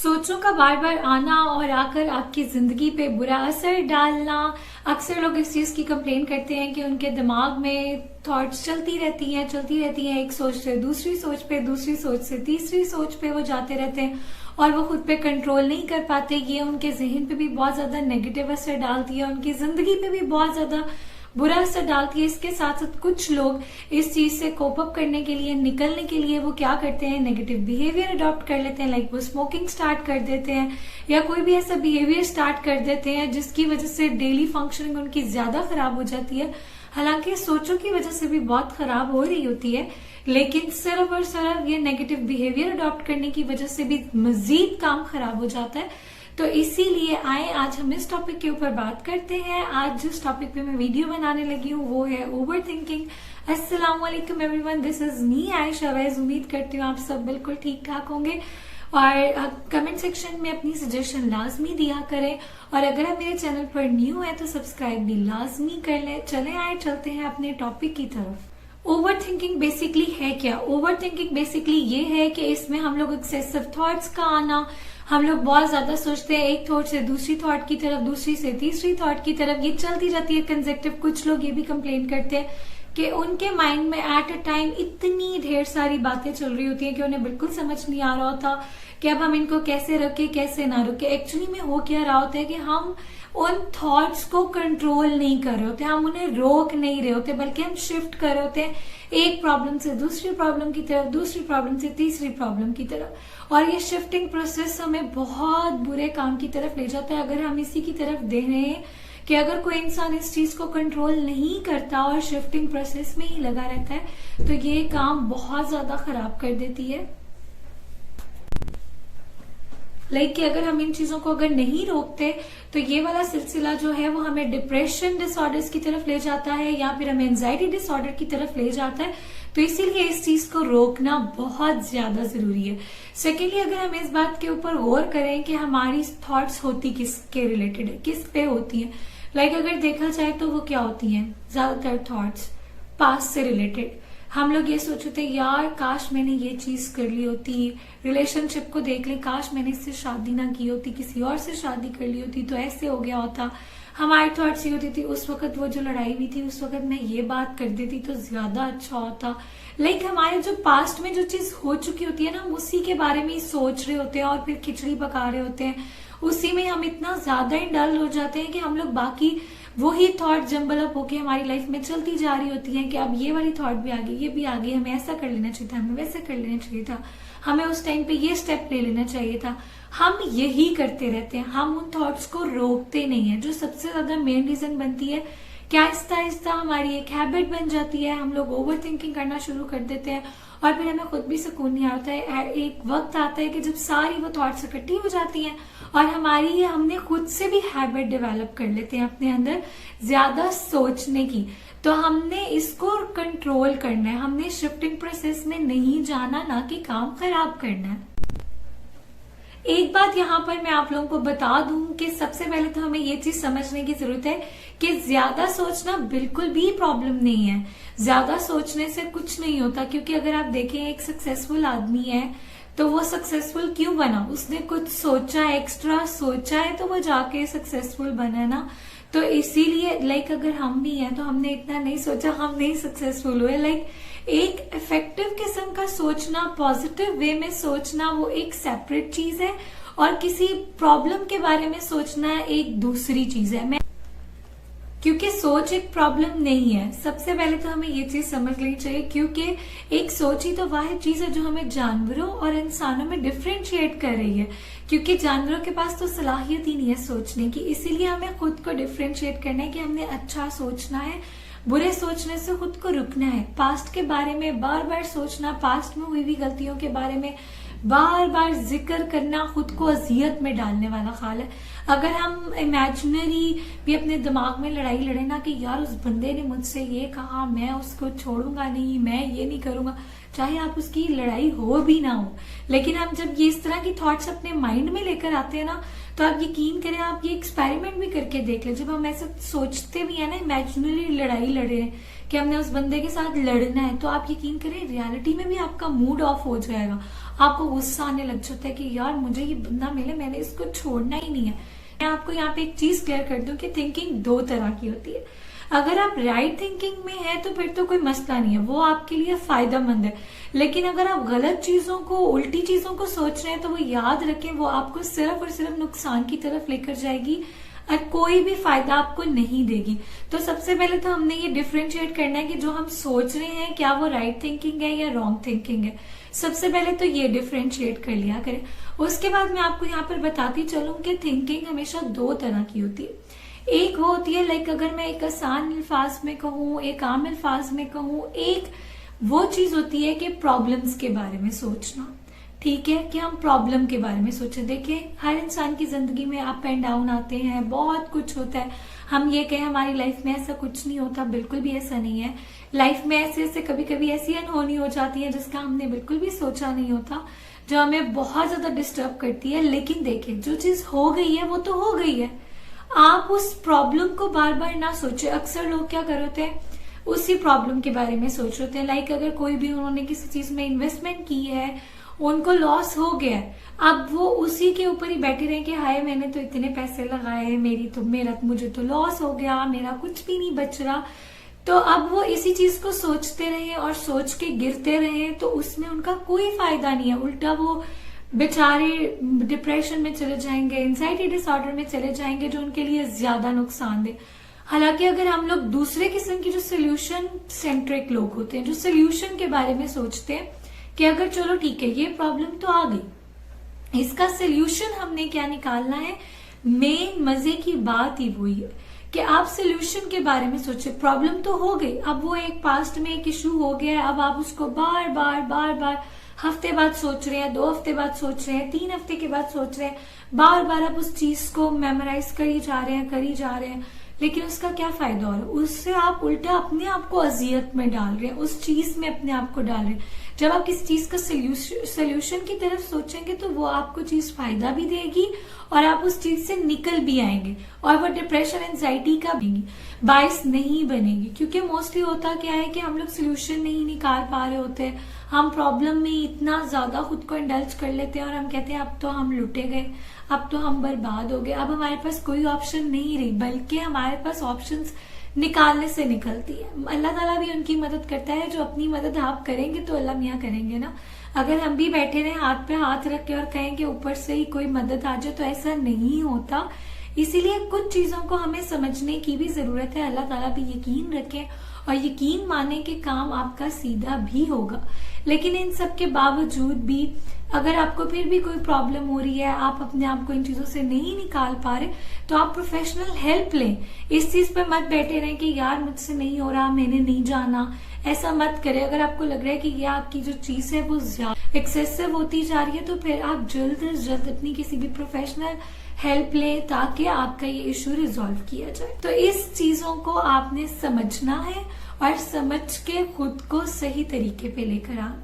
सोचों का बार बार आना और आकर आपकी जिंदगी पे बुरा असर डालना। अक्सर लोग इस चीज की कंप्लेन करते हैं कि उनके दिमाग में थॉट्स चलती रहती हैं एक सोच से दूसरी सोच पे, दूसरी सोच से तीसरी सोच पे वो जाते रहते हैं और वो खुद पे कंट्रोल नहीं कर पाते। ये उनके जहन पे भी बहुत ज्यादा नेगेटिव असर डालती है, उनकी जिंदगी पे भी बहुत ज्यादा बुरा असर डालती है। इसके साथ साथ कुछ लोग इस चीज से कोप अप करने के लिए, निकलने के लिए वो क्या करते हैं, नेगेटिव बिहेवियर अडॉप्ट कर लेते हैं। लाइक वो स्मोकिंग स्टार्ट कर देते हैं या कोई भी ऐसा बिहेवियर स्टार्ट कर देते हैं जिसकी वजह से डेली फंक्शनिंग उनकी ज्यादा खराब हो जाती है। हालांकि सोचों की वजह से भी बहुत खराब हो रही होती है, लेकिन सिर्फ और सिर्फ ये नेगेटिव बिहेवियर अडॉप्ट करने की वजह से भी मजीद काम खराब हो जाता है। तो इसीलिए आए आज हम इस टॉपिक के ऊपर बात करते हैं। आज जिस टॉपिक पे मैं वीडियो बनाने लगी हूँ वो है ओवर थिंकिंग। अस्सलाम वालेकुम everyone, this is me Ayesha Waiz. उम्मीद करती हूँ आप सब बिल्कुल ठीक ठाक होंगे और कमेंट सेक्शन में अपनी सजेशन लाजमी दिया करें। और अगर आप मेरे चैनल पर न्यू है तो सब्सक्राइब भी लाजमी कर लें। चलते हैं अपने टॉपिक की तरफ। ओवर थिंकिंग बेसिकली है क्या? ओवर थिंकिंग बेसिकली ये है कि इसमें हम लोग एक्सेसिव थॉट्स का आना, हम लोग बहुत ज्यादा सोचते हैं, एक थॉट से दूसरी थॉट की तरफ, दूसरी से तीसरी थॉट की तरफ, ये चलती जाती है कंसेक्टिव। कुछ लोग ये भी कंप्लेन करते हैं कि उनके माइंड में एट अ टाइम इतनी ढेर सारी बातें चल रही होती हैं कि उन्हें बिल्कुल समझ नहीं आ रहा होता कि अब हम इनको कैसे रोके कैसे ना रोके। एक्चुअली में हो क्या रहा होता है कि हम उन थॉट्स को कंट्रोल नहीं कर रहे होते, हम उन्हें रोक नहीं रहे होते, बल्कि हम शिफ्ट कर रहे होते हैं एक प्रॉब्लम से दूसरी प्रॉब्लम की तरफ, दूसरी प्रॉब्लम से तीसरी प्रॉब्लम की तरफ। और ये शिफ्टिंग प्रोसेस हमें बहुत बुरे काम की तरफ ले जाता है। अगर हम इसी की तरफ देख रहे हैं कि अगर कोई इंसान इस चीज को कंट्रोल नहीं करता और शिफ्टिंग प्रोसेस में ही लगा रहता है तो ये काम बहुत ज्यादा खराब कर देती है। लाइक कि अगर हम इन चीजों को अगर नहीं रोकते तो ये वाला सिलसिला जो है वो हमें डिप्रेशन डिसऑर्डर्स की तरफ ले जाता है या फिर हमें एंजाइटी डिसऑर्डर की तरफ ले जाता है। तो इसीलिए इस चीज को रोकना बहुत ज्यादा जरूरी है। सेकेंडली, अगर हम इस बात के ऊपर गौर करें कि हमारी थॉट्स होती किसके रिलेटेड है, किस पे होती है। लाइक अगर देखा जाए तो वो क्या होती है, ज्यादातर थॉट्स पास्ट से रिलेटेड। हम लोग ये सोचते हैं यार काश मैंने ये चीज कर ली होती, रिलेशनशिप को देख ले, काश मैंने इससे शादी ना की होती, किसी और से शादी कर ली होती तो ऐसे हो गया होता। हमारी थॉट्स ये होती थी उस वक्त वो जो लड़ाई हुई थी उस वक्त मैं ये बात कर देती तो ज्यादा अच्छा होता। लाइक हमारे जो पास्ट में जो चीज हो चुकी होती है ना, हम उसी के बारे में ही सोच रहे होते हैं और फिर खिचड़ी पका रहे होते हैं। उसी में हम इतना ज्यादा इंडल्ज हो जाते हैं कि हम लोग बाकी वही थॉट जंबल अप होके हमारी लाइफ में चलती जा रही होती है कि अब ये वाली थॉट भी आ गई, ये भी आ गई, हमें ऐसा कर लेना चाहिए था, हमें वैसा कर लेना चाहिए था, हमें उस टाइम पे ये स्टेप ले लेना चाहिए था। हम यही करते रहते हैं, हम उन थॉट्स को रोकते नहीं है, जो सबसे ज्यादा मेन रीजन बनती है कि आहिस्ता आहिस्ता हमारी एक हैबिट बन जाती है। हम लोग ओवर थिंकिंग करना शुरू कर देते हैं और फिर हमें खुद भी सुकून नहीं आता है। एक वक्त आता है कि जब सारी वो थॉट्स इकट्ठी हो जाती हैं और हमने खुद से भी हैबिट डेवलप कर लेते हैं अपने अंदर ज्यादा सोचने की। तो हमने इसको कंट्रोल करना है, हमने शिफ्टिंग प्रोसेस में नहीं जाना, ना कि काम खराब करना है। एक बात यहाँ पर मैं आप लोगों को बता दूं कि सबसे पहले तो हमें ये चीज समझने की जरूरत है कि ज्यादा सोचना बिल्कुल भी प्रॉब्लम नहीं है। ज्यादा सोचने से कुछ नहीं होता, क्योंकि अगर आप देखें एक सक्सेसफुल आदमी है तो वो सक्सेसफुल क्यों बना, उसने कुछ सोचा, एक्स्ट्रा सोचा है तो वो जाके सक्सेसफुल बना ना। तो इसीलिए लाइक अगर हम भी हैं तो हमने इतना नहीं सोचा, हम नहीं सक्सेसफुल हुए। लाइक एक इफेक्टिव किस्म का सोचना, पॉजिटिव वे में सोचना वो एक सेपरेट चीज है और किसी प्रॉब्लम के बारे में सोचना एक दूसरी चीज है। क्योंकि सोच एक प्रॉब्लम नहीं है, सबसे पहले तो हमें ये चीज समझ लेनी चाहिए। क्योंकि एक सोच ही तो वाहिद चीज है जो हमें जानवरों और इंसानों में डिफरेंशिएट कर रही है। क्योंकि जानवरों के पास तो सलाहियत ही नहीं है सोचने की, इसीलिए हमें खुद को डिफरेंशिएट करना है कि हमने अच्छा सोचना है, बुरे सोचने से खुद को रुकना है। पास्ट के बारे में बार बार सोचना, पास्ट में हुई हुई गलतियों के बारे में बार बार जिक्र करना खुद को अजियत में डालने वाला ख्याल है। अगर हम इमेजिनरी भी अपने दिमाग में लड़ाई लड़े ना कि यार उस बंदे ने मुझसे ये कहा, मैं उसको छोड़ूंगा नहीं, मैं ये नहीं करूंगा, चाहे आप उसकी लड़ाई हो भी ना हो। लेकिन हम जब ये इस तरह की थॉट्स अपने माइंड में लेकर आते हैं ना, तो आप यकीन करें, आप ये एक्सपेरिमेंट भी करके देख लें। जब हम ऐसा सोचते भी है ना, इमेजिनरी लड़ाई लड़ रहे हैं कि हमने उस बंदे के साथ लड़ना है, तो आप यकीन करें रियलिटी में भी आपका मूड ऑफ हो जाएगा। आपको गुस्सा आने लग जाता है कि यार मुझे ये बंदा मिले, मैंने इसको छोड़ना ही नहीं है। मैं आपको यहाँ पे एक चीज क्लियर कर दूं कि थिंकिंग दो तरह की होती है। अगर आप राइट थिंकिंग में है तो फिर तो कोई मसला नहीं है, वो आपके लिए फायदेमंद है। लेकिन अगर आप गलत चीजों को, उल्टी चीजों को सोच रहे हैं, तो वो याद रखें, वो आपको सिर्फ और सिर्फ नुकसान की तरफ लेकर जाएगी और कोई भी फायदा आपको नहीं देगी। तो सबसे पहले तो हमने ये डिफरेंशिएट करना है कि जो हम सोच रहे हैं क्या वो राइट थिंकिंग है या रॉन्ग थिंकिंग है। सबसे पहले तो ये डिफरेंशिएट कर लिया करें। उसके बाद मैं आपको यहाँ पर बताती चलूं कि थिंकिंग हमेशा दो तरह की होती है। एक वो होती है, लाइक अगर मैं एक आसान अल्फाज में कहूँ, एक आम अल्फाज में कहूँ, एक वो चीज होती है कि प्रॉब्लम्स के बारे में सोचना। ठीक है, कि हम प्रॉब्लम के बारे में सोचें। देखिए, हर इंसान की जिंदगी में अप एंड डाउन आते हैं, बहुत कुछ होता है। हम ये कहें हमारी लाइफ में ऐसा कुछ नहीं होता, बिल्कुल भी ऐसा नहीं है। लाइफ में ऐसे ऐसे कभी कभी ऐसी अनहोनी हो जाती है जिसका हमने बिल्कुल भी सोचा नहीं होता, जो हमें बहुत ज्यादा डिस्टर्ब करती है। लेकिन देखिए, जो चीज हो गई है वो तो हो गई है। आप उस प्रॉब्लम को बार बार ना सोचे। अक्सर लोग क्या करते हैं, उसी प्रॉब्लम के बारे में सोच रहे हैं। लाइक अगर कोई भी उन्होंने किसी चीज में इन्वेस्टमेंट की है, उनको लॉस हो गया है, अब वो उसी के ऊपर ही बैठे रहे कि हाय मैंने तो इतने पैसे लगाए, मुझे तो लॉस हो गया, मेरा कुछ भी नहीं बच रहा। तो अब वो इसी चीज को सोचते रहे और सोच के गिरते रहे, तो उसमें उनका कोई फायदा नहीं है। उल्टा वो बेचारे डिप्रेशन में चले जाएंगे, एंजाइटी डिसऑर्डर में चले जाएंगे, जो उनके लिए ज्यादा नुकसानदेह। हालांकि अगर हम लोग दूसरे किस्म की, जो सोल्यूशन सेंट्रिक लोग होते हैं, जो सोल्यूशन के बारे में सोचते हैं कि अगर चलो ठीक है ये प्रॉब्लम तो आ गई, इसका सोल्यूशन हमने क्या निकालना है। मेन मजे की बात ही वही है कि आप सोल्यूशन के बारे में सोचे। प्रॉब्लम तो हो गई, अब वो एक पास्ट में एक इशू हो गया है, अब आप उसको बार बार हफ्ते बाद सोच रहे हैं, 2 हफ्ते बाद सोच रहे हैं, 3 हफ्ते के बाद सोच रहे हैं, बार बार आप उस चीज को मेमोराइज करी जा रहे हैं, लेकिन उसका क्या फायदा हो रहा है। उससे आप उल्टा अपने आप को अजियत में डाल रहे हैं, उस चीज में अपने आप को डाल रहे हैं। जब आप किसी चीज का सोल्यूशन की तरफ सोचेंगे तो वो आपको चीज फायदा भी देगी और आप उस चीज से निकल भी आएंगे, और वो डिप्रेशन एंजाइटी का भी बायस नहीं बनेगी। क्योंकि मोस्टली होता क्या है कि हम लोग सोल्यूशन नहीं निकाल पा रहे होते हैं, हम प्रॉब्लम में इतना ज्यादा खुद को इंडल्ज कर लेते हैं और हम कहते हैं अब तो हम लुटे गए, अब तो हम बर्बाद हो गए, अब हमारे पास कोई ऑप्शन नहीं रही, बल्कि हमारे पास ऑप्शंस निकालने से निकलती है। अल्लाह ताला भी उनकी मदद करता है, जो अपनी मदद आप करेंगे तो अल्लाह मियाँ करेंगे ना। अगर हम भी बैठे रहे हाथ पे हाथ रख के और कहें कि ऊपर से ही कोई मदद आ जाए, तो ऐसा नहीं होता। इसीलिए कुछ चीजों को हमें समझने की भी जरूरत है। अल्लाह ताला भी यकीन रखें और यकीन माने कि काम आपका सीधा भी होगा। लेकिन इन सब के बावजूद भी अगर आपको फिर भी कोई प्रॉब्लम हो रही है, आप अपने आप को इन चीजों से नहीं निकाल पा रहे, तो आप प्रोफेशनल हेल्प लें। इस चीज पे मत बैठे रहें कि यार मुझसे नहीं हो रहा, मैंने नहीं जाना। ऐसा मत करें। अगर आपको लग रहा है कि ये आपकी जो चीज है वो ज्यादा एक्सेसिव होती जा रही है, तो फिर आप जल्द से जल्द अपनी किसी भी प्रोफेशनल हेल्प लें ताकि आपका ये इशू रिजॉल्व किया जाए। तो इस चीजों को आपने समझना है और समझ के खुद को सही तरीके पे लेकर आना।